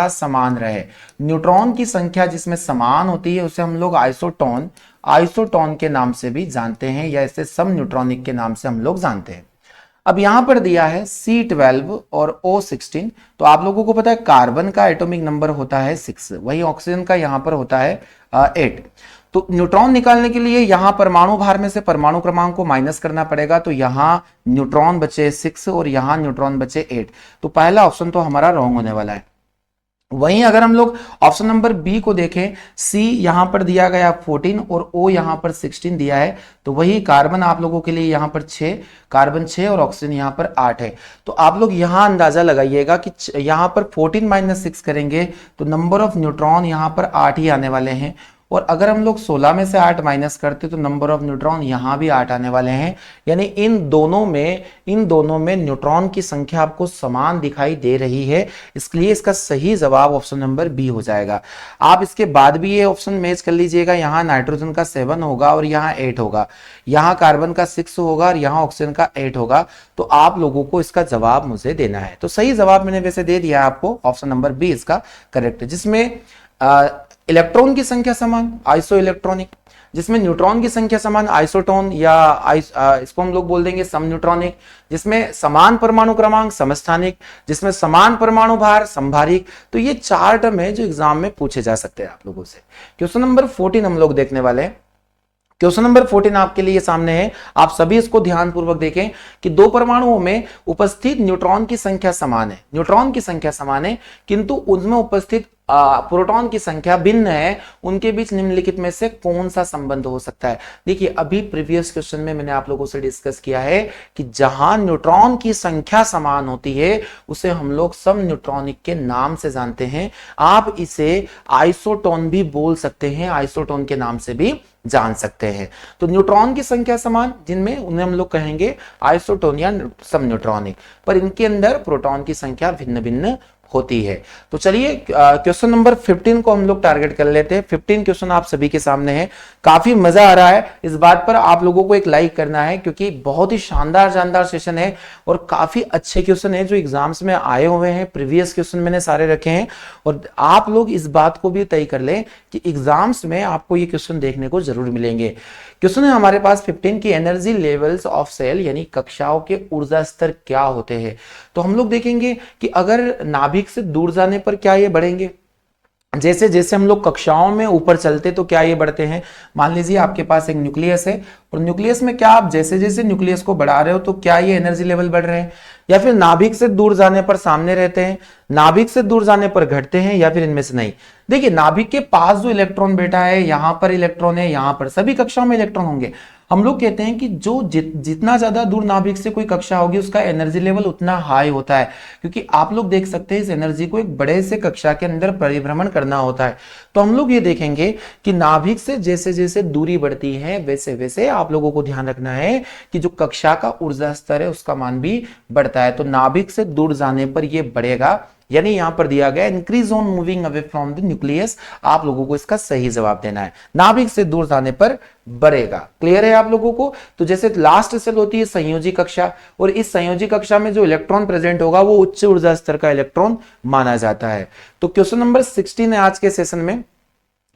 समान रहे। न्यूट्रॉन की संख्या जिसमें समान होती है उसे हम लोग आइसोटोन के नाम से भी जानते हैं या इसे समन्यूट्रॉनिक के नाम से हम लोग जानते हैं। अब यहां पर दिया है C12 और O16। तो आप लोगों को पता है कार्बन का एटॉमिक नंबर होता है 6, वही ऑक्सीजन का यहां पर होता है 8। तो न्यूट्रॉन निकालने के लिए यहां परमाणु भार में से परमाणु क्रमांक को माइनस करना पड़ेगा, तो यहां न्यूट्रॉन बचे 6 और यहां न्यूट्रॉन बचे 8। तो पहला ऑप्शन तो हमारा रॉन्ग होने वाला है। वहीं अगर हम लोग ऑप्शन नंबर बी को देखें, सी यहां पर दिया गया 14 और ओ यहां पर 16 दिया है, तो वही कार्बन आप लोगों के लिए यहां पर 6, कार्बन 6 और ऑक्सीजन यहां पर 8 है। तो आप लोग यहां अंदाजा लगाइएगा कि यहां पर 14 माइनस 6 करेंगे तो नंबर ऑफ न्यूट्रॉन यहां पर 8 ही आने वाले हैं, और अगर हम लोग 16 में से 8 माइनस करते तो नंबर ऑफ न्यूट्रॉन यहां भी 8 आने वाले हैं। यानी इन दोनों में न्यूट्रॉन की संख्या आपको समान दिखाई दे रही है, इसलिए इसका सही जवाब ऑप्शन नंबर बी हो जाएगा। आप इसके बाद भी ये ऑप्शन मैच कर लीजिएगा, यहां नाइट्रोजन का 7 होगा और यहां 8 होगा, यहां कार्बन का 6 होगा और यहां ऑक्सीजन का 8 होगा। तो आप लोगों को इसका जवाब मुझे देना है। तो सही जवाब मैंने वैसे दे दिया आपको, ऑप्शन नंबर बी इसका करेक्ट है, जिसमें इलेक्ट्रॉन की संख्या समान आइसो इलेक्ट्रॉनिक, जिसमें न्यूट्रॉन की संख्या समान आइसोटोन या इसको हम लोग बोल देंगे सम न्यूट्रॉनिक, जिसमें समान परमाणु क्रमांक समस्थानिक, जिसमें समान परमाणु भार समभारिक। तो ये 4 टर्म है जो एग्जाम में पूछे जा सकते हैं आप लोगों से। क्वेश्चन नंबर 14 हम लोग देखने वाले हैं। क्वेश्चन नंबर 14 आपके लिए सामने है, आप सभी इसको ध्यानपूर्वक देखें कि दो परमाणुओं में उपस्थित न्यूट्रॉन की संख्या समान है, न्यूट्रॉन की संख्या समान है, किंतु उनमें उपस्थित प्रोटॉन की संख्या भिन्न है। उनके बीच निम्नलिखित में से कौन सा संबंध हो सकता है? देखिए, अभी प्रीवियस क्वेश्चन में मैंने आप लोगों से डिस्कस किया है कि जहां न्यूट्रॉन की संख्या समान होती है उसे हम लोग सम न्यूट्रॉनिक के नाम से जानते हैं। आप इसे आइसोटोन भी बोल सकते हैं, आइसोटोन के नाम से भी जान सकते हैं। तो न्यूट्रॉन की संख्या समान, जिनमें उन्हें हम लोग कहेंगे आइसोटोन या सम न्यूट्रॉनिक, पर इनके अंदर प्रोटॉन की संख्या भिन्न भिन्न होती है। तो चलिए क्वेश्चन नंबर 15 को हम लोग टारगेट कर लेते हैं। 15 क्वेश्चन आप सभी के सामने है। काफी मजा आ रहा है, इस बात पर आप लोगों को एक लाइक करना है, क्योंकि बहुत ही शानदार सेशन है और काफी अच्छे क्वेश्चन है जो एग्जाम्स में आए हुए हैं। प्रीवियस क्वेश्चन मैंने सारे रखे हैं, और आप लोग इस बात को भी तय कर लें कि एग्जाम्स में आपको ये क्वेश्चन देखने को जरूर मिलेंगे। क्वेश्चन है हमारे पास 15 की एनर्जी लेवल्स ऑफ सेल, यानी कक्षाओं के ऊर्जा स्तर क्या होते हैं। तो हम लोग देखेंगे कि अगर नाभिक से दूर जाने पर क्या ये बढ़ेंगे, जैसे जैसे हम लोग कक्षाओं में ऊपर चलते तो क्या ये बढ़ते हैं। मान लीजिए आपके पास एक न्यूक्लियस है, और न्यूक्लियस में क्या आप जैसे जैसे न्यूक्लियस को बढ़ा रहे हो तो क्या ये एनर्जी लेवल बढ़ रहे हैं, या फिर नाभिक से दूर जाने पर सामने रहते हैं, नाभिक से दूर जाने पर घटते हैं, या फिर इनमें से नहीं। देखिए, नाभिक के पास जो इलेक्ट्रॉन बैठा है, यहां पर इलेक्ट्रॉन है, यहां पर सभी कक्षाओं में इलेक्ट्रॉन होंगे। हम लोग कहते हैं कि जो जितना ज्यादा दूर नाभिक से कोई कक्षा होगी उसका एनर्जी लेवल उतना हाई होता है, क्योंकि आप लोग देख सकते हैं इस एनर्जी को एक बड़े से कक्षा के अंदर परिभ्रमण करना होता है। तो हम लोग ये देखेंगे कि नाभिक से जैसे जैसे दूरी बढ़ती है वैसे वैसे आप लोगों को ध्यान रखना है कि जो कक्षा का ऊर्जा स्तर है उसका मान भी बढ़ता है। तो नाभिक से दूर जाने पर यह बढ़ेगा, यानी यहां पर दिया गया increase on moving away from the nucleus. आप लोगों को इसका सही जवाब देना है, नाभिक से दूर जाने पर बढ़ेगा। क्लियर है आप लोगों को? तो जैसे लास्ट सेल होती है संयोजी कक्षा, और इस संयोजी कक्षा में जो इलेक्ट्रॉन प्रेजेंट होगा वो उच्च ऊर्जा स्तर का इलेक्ट्रॉन माना जाता है। तो क्वेश्चन नंबर 16 है आज के सेशन में।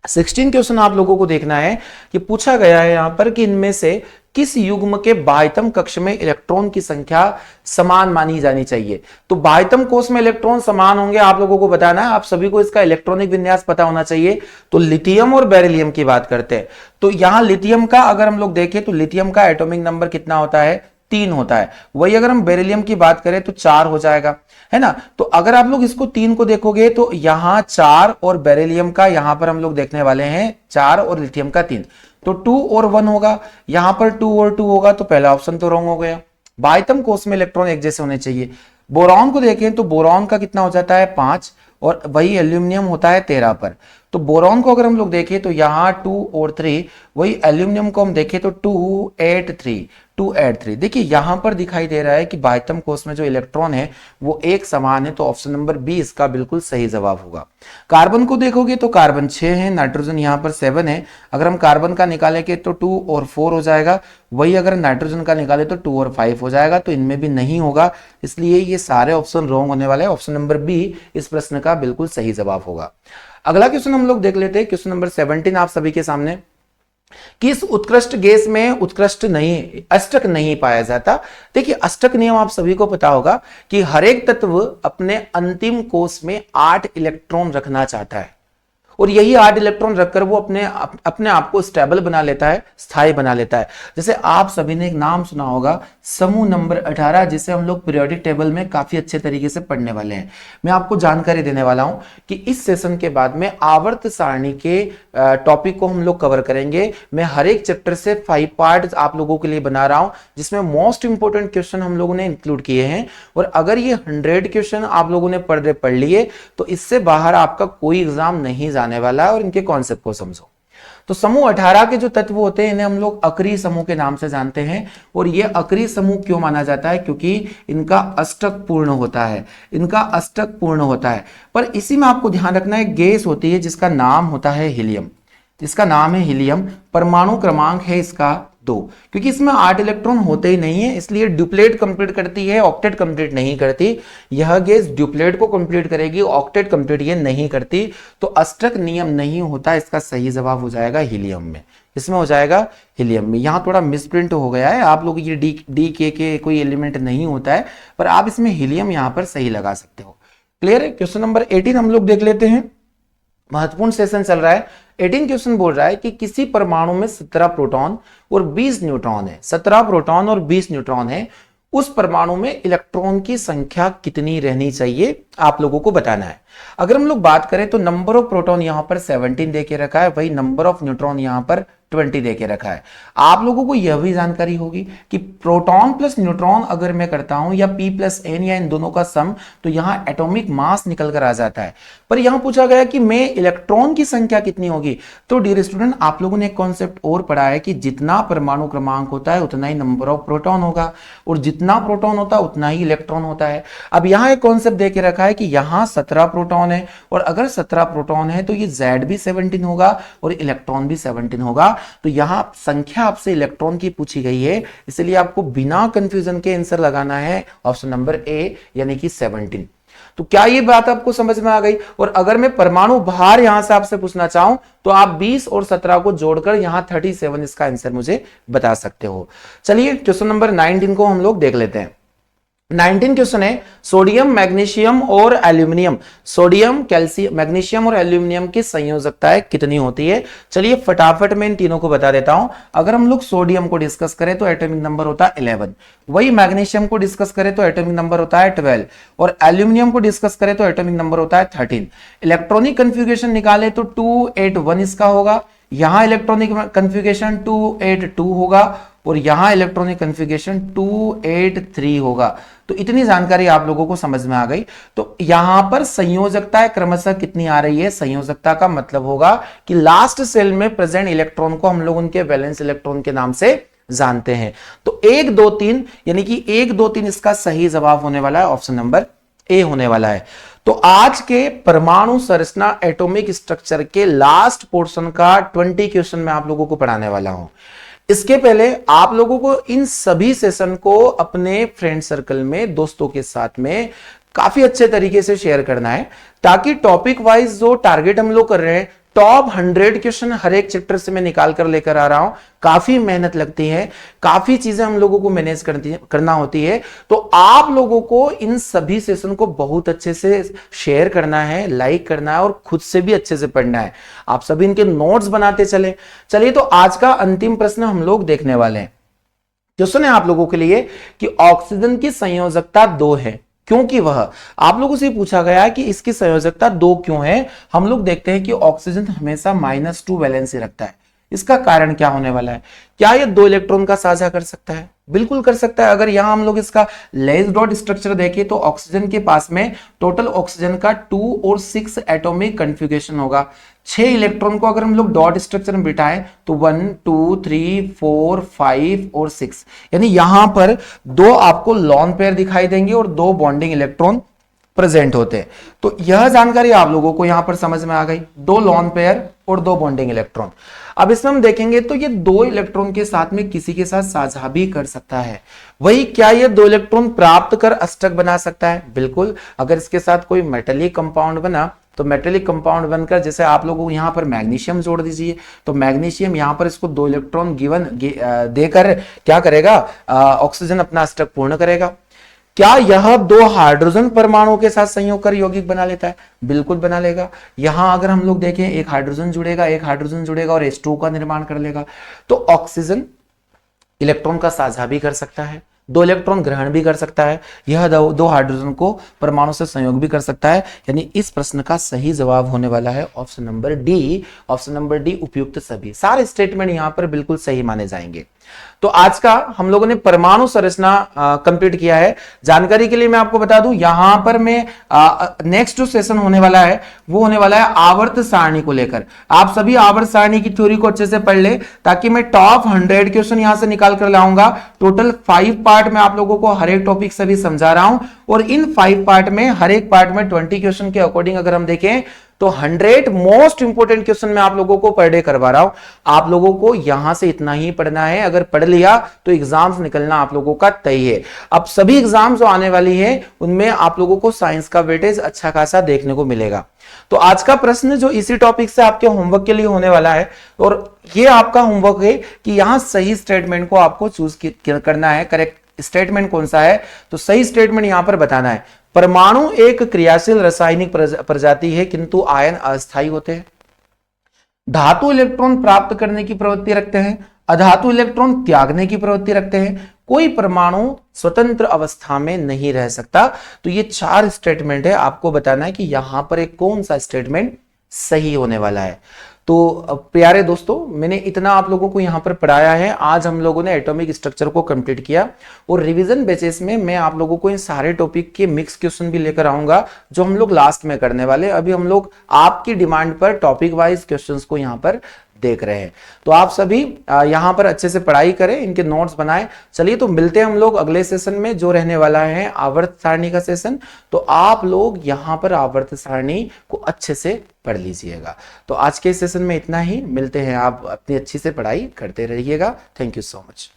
16 क्वेश्चन आप लोगों को देखना है कि पूछा गया है यहां पर कि इनमें से किस युग्म के बाह्यतम कक्ष में इलेक्ट्रॉन की संख्या समान मानी जानी चाहिए। तो बाह्यतम कोष में इलेक्ट्रॉन समान होंगे, आप लोगों को बताना है। आप सभी को इसका इलेक्ट्रॉनिक विन्यास पता होना चाहिए। तो लिथियम और बेरिलियम की बात करते हैं, तो यहां लिथियम का अगर हम लोग देखें तो लिथियम का एटॉमिक नंबर कितना होता है? 3 होता है। वही अगर हम बेरिलियम की बात करें तो 4 हो जाएगा, है ना। तो अगर आप लोग इसको 3 को देखोगे तो यहां 4 और बेरिलियम का यहां पर हम लोग देखने वाले हैं 4 और लिथियम का 3, तो 2 और 1 होगा। यहां पर 2 और 2 होगा, तो पहला ऑप्शन तो रॉन्ग हो गया। बाह्यतम कोष में इलेक्ट्रॉन एक जैसे होने चाहिए। बोरॉन को देखें तो बोरॉन का कितना हो जाता है? 5, और वही एल्यूमिनियम होता है 13 पर। तो बोरॉन को अगर हम लोग देखें तो यहां 2 और 3, वही एल्यूमिनियम को हम देखें तो 2 8 3 2 8 3। देखिए यहां पर दिखाई दे रहा है कि बाह्यतम कोष में जो इलेक्ट्रॉन है वो एक समान है, तो ऑप्शन नंबर बी इसका बिल्कुल सही जवाब होगा। कार्बन को देखोगे तो कार्बन 6 है, नाइट्रोजन यहां पर 7 है। अगर हम कार्बन का निकालेंगे तो 2 और 4 हो जाएगा, वही अगर नाइट्रोजन का निकाले तो 2 और 5 हो जाएगा, तो इनमें भी नहीं होगा, इसलिए ये सारे ऑप्शन रॉन्ग होने वाले हैं। ऑप्शन नंबर बी इस प्रश्न का बिल्कुल सही जवाब होगा। अगला क्वेश्चन हम लोग देख लेते हैं, क्वेश्चन नंबर 17 आप सभी के सामने। किस उत्कृष्ट गैस में अष्टक नहीं पाया जाता। देखिए अष्टक नियम आप सभी को पता होगा कि हर एक तत्व अपने अंतिम कोष में 8 इलेक्ट्रॉन रखना चाहता है। और यही 8 इलेक्ट्रॉन रखकर वो अपने आप को स्टेबल बना लेता है, स्थायी बना लेता है। जैसे आप सभी ने एक नाम सुना होगा, समूह नंबर 18, जिसे हम लोग पीरियोडिक टेबल में काफी अच्छे तरीके से पढ़ने वाले हैं। मैं आपको जानकारी देने वाला हूं कि इस सेशन के बाद में आवर्त सारणी के टॉपिक को हम लोग कवर करेंगे। मैं हर एक चैप्टर से 5 पार्ट आप लोगों के लिए बना रहा हूं, जिसमें मोस्ट इंपोर्टेंट क्वेश्चन हम लोगों ने इंक्लूड किए हैं। और अगर ये 100 क्वेश्चन आप लोगों ने पढ़ लिए तो इससे बाहर आपका कोई एग्जाम नहीं जाने वाला है। और इनके कॉन्सेप्ट को समझो। तो समूह 18 के जो तत्व होते हैं इन्हें हम लोग अक्रिय समूह के नाम से जानते हैं। और ये अक्रिय समूह क्यों माना जाता है? क्योंकि इनका अष्टक पूर्ण होता है, इनका अष्टक पूर्ण होता है। पर इसी में आपको ध्यान रखना है, गैस होती है जिसका नाम होता है हीलियम, इसका नाम है हीलियम। परमाणु क्रमांक है इसका 2, क्योंकि इसमें 8 इलेक्ट्रॉन होते ही नहीं है, इसलिए ड्यूप्लेट कंप्लीट करती है, ऑक्टेट कंप्लीट नहीं करती। यह गैस ड्यूप्लेट को कंप्लीट करेगी, ऑक्टेट कंप्लीट ये नहीं करती। तो अष्टक नियम नहीं होता, इसका सही जवाब हो जाएगा हीलियम में। इसमें हो जाएगा हीलियम में। यहां थोड़ा मिसप्रिंट हो गया है, आप लोग ये डी के कोई एलिमेंट नहीं होता है, पर आप इसमें हीलियम यहां पर सही लगा सकते हो। क्लियर है? क्वेश्चन नंबर 18 हम लोग देख लेते हैं। महत्वपूर्ण सेशन चल रहा है। 18 क्वेश्चन बोल रहा है कि किसी परमाणु में 17 प्रोटॉन और 20 न्यूट्रॉन है, 17 प्रोटॉन और 20 न्यूट्रॉन है, उस परमाणु में इलेक्ट्रॉन की संख्या कितनी रहनी चाहिए आप लोगों को बताना है। अगर हम लोग बात करें तो नंबर ऑफ प्रोटॉन यहां पर 17 देके रखा है, वही नंबर ऑफ न्यूट्रॉन यहां पर 20 देके रखा है। आप लोगों को यह भी जानकारी होगी कि प्रोटॉन प्लस न्यूट्रॉन अगर मैं करता हूं या P प्लस N या इन दोनों का सम, तो यहां एटॉमिक मास निकल कर आ जाता है। पर यहां पूछा गया कि मैं इलेक्ट्रॉन की संख्या कितनी होगी। तो डियर स्टूडेंट, आप लोगों ने एक कॉन्सेप्ट और पढ़ा है कि जितना परमाणु क्रमांक होता है उतना ही नंबर ऑफ प्रोटॉन होगा, और जितना प्रोटॉन होता है उतना ही इलेक्ट्रॉन होता है। अब यहां एक कॉन्सेप्ट देके रखा है कि यहां 17 प्रोटॉन है, और अगर 17 प्रोटॉन है तो ये Z भी 17 होगा और इलेक्ट्रॉन भी 17 होगा। तो यहां संख्या आपसे इलेक्ट्रॉन की पूछी गई है, इसलिए आपको बिना कंफ्यूजन के आंसर लगाना है ऑप्शन नंबर ए, यानी कि 17। तो क्या ये बात आपको समझ में आ गई? और अगर मैं परमाणु भार यहां से आपसे पूछना चाहूं तो आप 20 और 17 को जोड़कर यहां 37 इसका आंसर मुझे बता सकते हो। चलिए क्वेश्चन नंबर 19 को हम लोग देख लेते हैं। 19 क्वेश्चन है, सोडियम, मैग्नीशियम और एल्यूमिनियम, सोडियम, कैल्शियम, मैग्नीशियम और एल्यूमिनियम की संयोजकताएं कितनी होती है? चलिए फटाफट मैं इन तीनों को बता देता हूं। अगर हम लोग सोडियम को डिस्कस करें तो एटॉमिक नंबर होता है 11, वही मैग्नीशियम को डिस्कस करें तो एटॉमिक नंबर होता है 12, और एल्यूमिनियम को डिस्कस करें तो एटॉमिक नंबर होता है 13। इलेक्ट्रॉनिक कन्फिग्रेशन निकाले तो 281 इसका होगा, यहां इलेक्ट्रॉनिक कन्फिग्रेशन 282 होगा, और यहां इलेक्ट्रॉनिक कन्फिग्रेशन 283 होगा। तो इतनी जानकारी आप लोगों को समझ में आ गई। तो यहां पर संयोजकता क्रमशः कितनी आ रही है? संयोजकता का मतलब होगा कि लास्ट सेल में प्रेजेंट इलेक्ट्रॉन को हम लोग उनके वैलेंस इलेक्ट्रॉन के नाम से जानते हैं। तो 1 2 3 यानी कि 1 2 3 इसका सही जवाब होने वाला है, ऑप्शन नंबर ए होने वाला है। तो आज के परमाणु संरचना एटॉमिक स्ट्रक्चर के लास्ट पोर्शन का 20 क्वेश्चन मैं आप लोगों को पढ़ाने वाला हूं। इसके पहले आप लोगों को इन सभी सेशन को अपने फ्रेंड सर्कल में, दोस्तों के साथ में काफी अच्छे तरीके से शेयर करना है, ताकि टॉपिक वाइज जो टारगेट हम लोग कर रहे हैं, टॉप 100 क्वेश्चन हर एक चैप्टर से मैं निकाल कर लेकर आ रहा हूं। काफी मेहनत लगती है, काफी चीजें हम लोगों को मैनेज करना होती है। तो आप लोगों को इन सभी सेशन को बहुत अच्छे से शेयर करना है, लाइक करना है, और खुद से भी अच्छे से पढ़ना है। आप सभी इनके नोट्स बनाते चले। चलिए, तो आज का अंतिम प्रश्न हम लोग देखने वाले हैं। क्वेश्चन है आप लोगों के लिए कि ऑक्सीजन की संयोजकता 2 है, क्योंकि वह, आप लोगों से पूछा गया है कि इसकी संयोजकता 2 क्यों है। हम लोग देखते हैं कि ऑक्सीजन हमेशा -2 वैलेंसी रखता है। इसका कारण क्या होने वाला है? क्या यह 2 इलेक्ट्रॉन का साझा कर सकता है? बिल्कुल कर सकता है। अगर यहां हम लोग इसका लेस डॉट स्ट्रक्चर देखें तो ऑक्सीजन के पास में टोटल ऑक्सीजन का 2 और 6 एटॉमिक कन्फिग्रेशन होगा। 6 इलेक्ट्रॉन को अगर हम लोग डॉट स्ट्रक्चर में बिठाएं तो 1 2 3 4 5 और 6, यानी यहां पर 2 आपको लॉन पेयर दिखाई देंगे और 2 बॉन्डिंग इलेक्ट्रॉन प्रेजेंट होते हैं। तो यह जानकारी आप लोगों को यहां पर समझ में आ गई, 2 लॉन पेयर और 2 बॉन्डिंग इलेक्ट्रॉन। अब इसमें हम देखेंगे तो ये 2 इलेक्ट्रॉन के साथ में किसी के साथ साझा भी कर सकता है। वही, क्या ये 2 इलेक्ट्रॉन प्राप्त कर अष्टक बना सकता है? बिल्कुल। अगर इसके साथ कोई मेटेलिक कंपाउंड बना तो मेटेलिक कंपाउंड बनकर, जैसे आप लोगों को यहां पर मैग्नीशियम जोड़ दीजिए, तो मैग्नीशियम यहां पर इसको 2 इलेक्ट्रॉन गिवन देकर क्या करेगा? ऑक्सीजन अपना अष्टक पूर्ण करेगा। क्या यह दो हाइड्रोजन परमाणु के साथ संयोग कर यौगिक बना लेता है? बिल्कुल बना लेगा। यहां अगर हम लोग देखें, एक हाइड्रोजन जुड़ेगा, एक हाइड्रोजन जुड़ेगा और H2 का निर्माण कर लेगा। तो ऑक्सीजन इलेक्ट्रॉन का साझा भी कर सकता है, दो इलेक्ट्रॉन ग्रहण भी कर सकता है, यह दो हाइड्रोजन को परमाणु से संयोग भी कर सकता है। यानी इस प्रश्न का सही जवाब होने वाला है option number D. Option number D, उपयुक्त सभी। सारे स्टेटमेंट यहां पर बिल्कुल सही माने जाएंगे। तो आज का हम लोगों ने परमाणु संरचना कंप्लीट किया है। जानकारी के लिए मैं आपको बता दूं, यहां पर मैं नेक्स्ट जो सेशन होने वाला है वो होने वाला है आवर्त सारणी को लेकर। आप सभी आवर्त सारणी की थ्योरी को अच्छे से पढ़ ले, ताकि मैं टॉप 100 क्वेश्चन यहां से निकाल कर लाऊंगा। टोटल 5 पार्ट में आप लोगों को हर एक टॉपिक से भी समझा रहा हूं, और इन 5 पार्ट में हर एक पार्ट में 20 क्वेश्चन के अकॉर्डिंग अगर हम देखें तो 100 मोस्ट इंपोर्टेंट क्वेश्चन मैं आप लोगों को पर डे करवा रहा हूं। आप लोगों को यहां से इतना ही पढ़ना है, अगर पढ़ लिया तो एग्जाम्स निकलना आप लोगों का तय है। अब सभी एग्जाम्स जो आने वाली है उनमें आप लोगों को साइंस का वेटेज अच्छा खासा देखने को मिलेगा। तो आज का प्रश्न जो इसी टॉपिक से आपके होमवर्क के लिए होने वाला है, और ये आपका होमवर्क है कि यहां सही स्टेटमेंट को आपको चूज करना है। करेक्ट स्टेटमेंट कौन सा है? तो सही स्टेटमेंट यहां पर बताना है, परमाणु एक क्रियाशील रासायनिक प्रजाति है किंतु आयन अस्थायी होते हैं। धातु इलेक्ट्रॉन प्राप्त करने की प्रवृत्ति रखते हैं, अधातु इलेक्ट्रॉन त्यागने की प्रवृत्ति रखते हैं, कोई परमाणु स्वतंत्र अवस्था में नहीं रह सकता। तो ये 4 स्टेटमेंट है, आपको बताना है कि यहां पर एक कौन सा स्टेटमेंट सही होने वाला है। तो प्यारे दोस्तों, मैंने इतना आप लोगों को यहां पर पढ़ाया है। आज हम लोगों ने एटॉमिक स्ट्रक्चर को कंप्लीट किया, और रिवीजन बेसिस में मैं आप लोगों को इन सारे टॉपिक के मिक्स क्वेश्चन भी लेकर आऊंगा, जो हम लोग लास्ट में करने वाले। अभी हम लोग आपकी डिमांड पर टॉपिक वाइज क्वेश्चंस को यहां पर देख रहे हैं। तो आप सभी यहां पर अच्छे से पढ़ाई करें, इनके नोट्स बनाएं। चलिए, तो मिलते हैं हम लोग अगले सेशन में, जो रहने वाला है आवर्त सारणी का सेशन। तो आप लोग यहां पर आवर्त सारणी को अच्छे से पढ़ लीजिएगा। तो आज के सेशन में इतना ही, मिलते हैं। आप अपनी अच्छी से पढ़ाई करते रहिएगा। Thank you so much.